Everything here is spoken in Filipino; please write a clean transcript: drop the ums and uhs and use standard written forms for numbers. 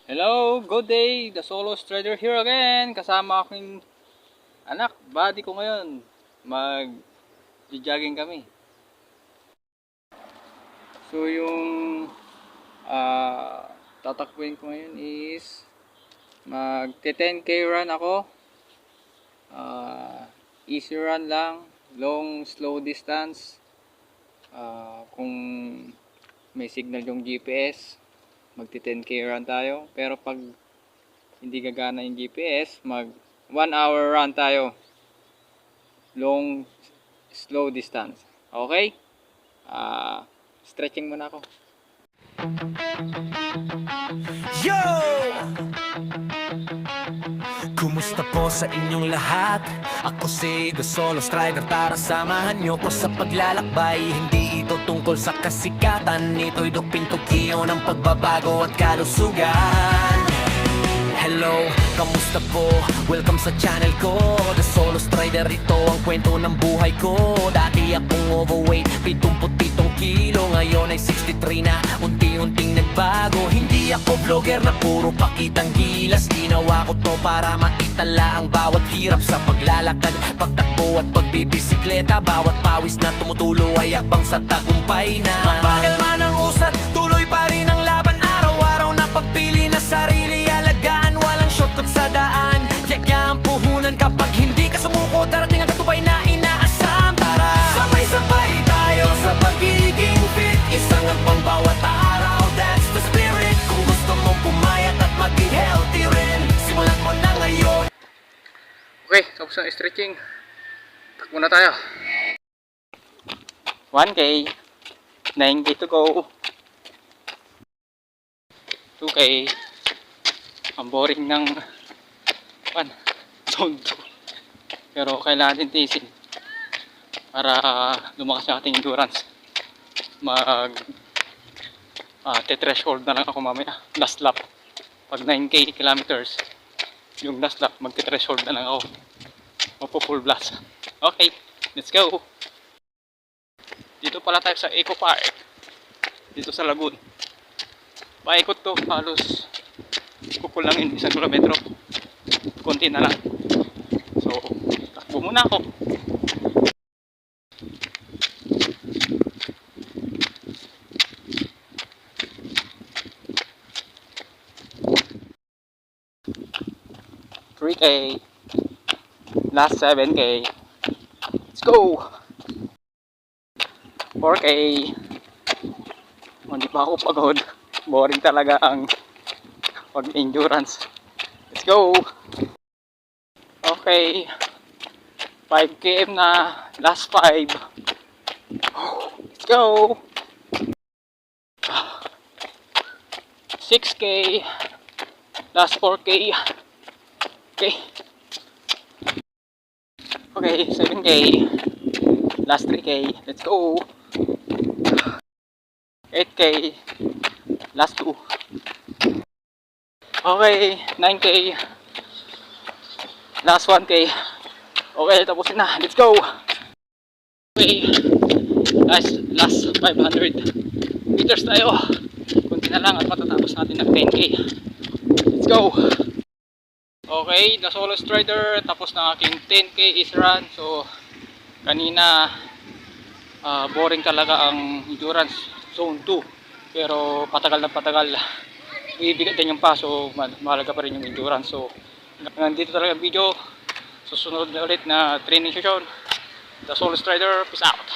Hello, good day. The Solo Strider here again. Kasama aking anak, buddy ko ngayon. Mag-jogging kami. So yung tatakbuhin ko ngayon is mag-10K run ako. Easy run lang, long, slow distance. Kung may signal yung GPS, magti-10K run tayo. Pero pag hindi gagana yung GPS, mag 1 hour run tayo, long, slow distance. Okay? Stretching muna ako. Yo! Kumusta po sa inyong lahat? Ako si The Solo Strider, para samahan nyo ko sa paglalakbay. Hindi ito tungkol sa kasikatan, ito'y dupin-tukiyo ng pagbabago at kalusugan. Hello, kamusta po? Welcome sa channel ko, The Solo Strider. Ito ang kwento ng buhay ko. Dati akong overweight, 77 kilo. Ngayon ay 63 na, unti-unting nagbago. Hindi ako vlogger na puro pakitang gilas. Ginawa ko to para maitala ang bawat hirap sa paglalakad, pagtakbo at pagbibisikleta. Bawat pawis na tumutulo ay akbang sa tagumpay na. Mabagal man ang usad, tuloy pa rin ang laban. Araw-araw na pagpili na sarili, alagaan, walang shortcut sa daan. Yaga ang puhunan kapag hindi ka sumuko, darating ang katubay na inaasam. Tara, sabay-sabay tayo sa pagiging fit, isang ang bawat araw, that's the spirit. Kung gusto mong pumayat at maging healthy rin, simulan mo na ngayon. Okay, tapos ng stretching. Takbo na tayo. 1K, 9K to go. 2K. Ang boring ng zone 2. Pero kailangan din tiisin para lumakas yung ating endurance. Threshold na lang ako mamaya. Last lap. Pag 9K kilometers, yung last lap, magte-threshold na lang ako. Magpo-full blast. Okay, let's go. Dito pala tayo sa Eco Park. Dito sa Lagoon. Paikot to, halos kukulangin 1 kilometro. Konti na lang. So, takbo muna ako. $3K. Last 7K. Let's go! 4K. Hindi pa ako pagod. Boring talaga ang pag-endurance. Let's go! Okay. 5km na. Last 5. Let's go! 6K. Last 4K. Okay. Okay, 7K. Last 3K. Let's go! 8K. Last 2. Okay, 9K. Last 1K. Okay, tapusin na. Let's go! Okay. Last 500 meters tayo. Kunti na lang at matatapos natin ng 10K. Let's go! Okay, The Solo Strider. Tapos na aking 10K is run. So, kanina boring talaga ang endurance zone 2. Pero patagal na patagal. Bibigat din yung paso. Mahalaga pa rin yung endurance. So, nandito talaga ang video. Susunod na ulit na training session. The Solo Strider. Peace out.